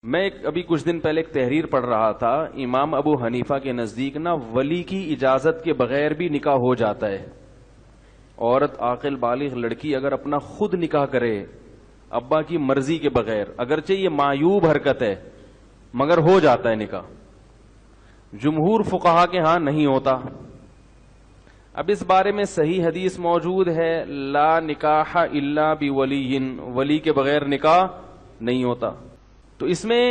अभी कुछ दिन पहले एक तहरीर पढ़ रहा था। इमाम अबू हनीफा के नजदीक ना वली की इजाजत के बगैर भी निकाह हो जाता है। औरत आकिल बालिग लड़की अगर अपना खुद निकाह करे अब्बा की मर्जी के बगैर, अगरचे ये मायूब हरकत है मगर हो जाता है निकाह। जुमहूर फुकाहा के यहां नहीं होता। अब इस बारे में सही हदीस मौजूद है, ला निकाह इल्ला बिवलियिन, वली के बगैर निकाह नहीं होता। तो इसमें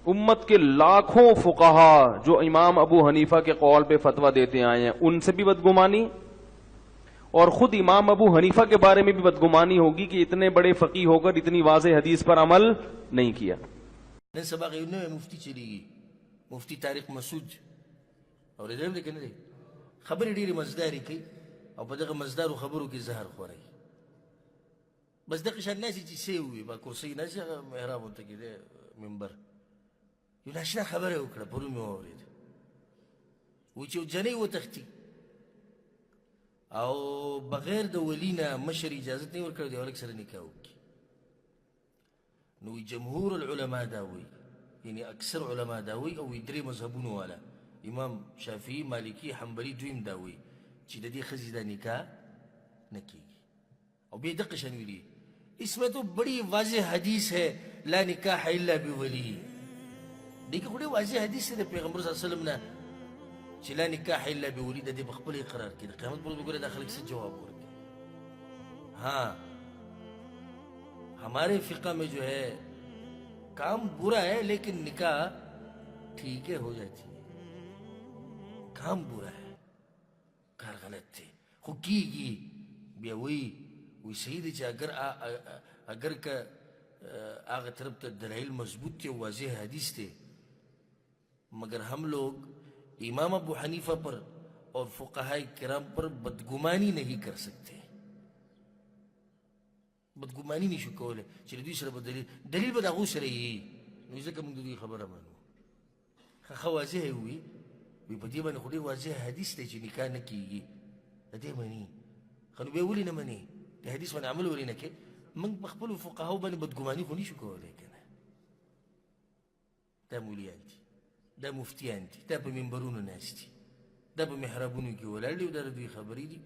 उम्मत के लाखों फुकाहा जो इमाम अबू हनीफा के कौल पे फतवा देते आए हैं उनसे भी बदगुमानी, और खुद इमाम अबू हनीफा के बारे में भी बदगुमानी होगी कि इतने बड़े फकी होकर इतनी वाज़ेह हदीस पर अमल नहीं किया। मुफ्ती चलेगी मुफ्ती तारिक मसूद और खबर ډیره مزداري کوي او په دغه مزدارو خبرو کې زهر خوري. بس دغه شان ناس چې سی وي با کرسي ناس محراب ته کې منبر یو ناشنا خبره وکړه پرو مې اورید و چې جنې و تختی او بغیر د ولینا مشر اجازه نه ورکړ دی ولک سره نکاح وکړي. نو جمهور العلماء داوي يعني اکثر علماء داوي او درې مذهبونه والا امام شافعی مالکی حنبلی دویم داوي چې د دې خزي د نکاح نکېږي. او به دغه شان ویلي इसमें तो बड़ी वाज़ेह हदीस है ला निकाह इल्ला बिवली. देखिए बड़ी वाज़ेह हदीस है पैगंबर सल्लल्लाहु अलैहि वसल्लम ने چې لا निकाह इल्ला बिवली د دې بخپل اقرار کړي. قیامت پر وګوره داخله سے جواب ورکړي. हाँ हमारे फिक़ा में जो है काम बुरा है लेकिन निकाह ठीक है हो जाती है. काम बुरा है कार गलत थे खुकीगी بیا وی صحیح دی چې اگر که هغه طرف ته دلائل مضبوط थे واضح حدیث थे, मगर हम लोग इमाम अबू हनीफा पर और फुक़हा किराम पर बदगुमानी नहीं कर सकते. बदगुमानी नहीं शो कोले چې دوی سره دلیل به د هغو سره یي. نو ځکه موږ د دوی خبره منو. ښه واضح وي په دې باندې خو ډېر واضح حدیث دی چې نکاح نه کېږي. د دې مني خو نو بیا ولې نه مني د حدیث باندې عمل ولې نه کوي؟ موږ په خپلو فقهاو باندې بدګماني خو نشو کولی که نه. دا مولیان دي, دا مفتیان دي, دا په منبرونو ناست دي, دا په محرابونو کې ولاړ دي او دا د دوی خبرې دي.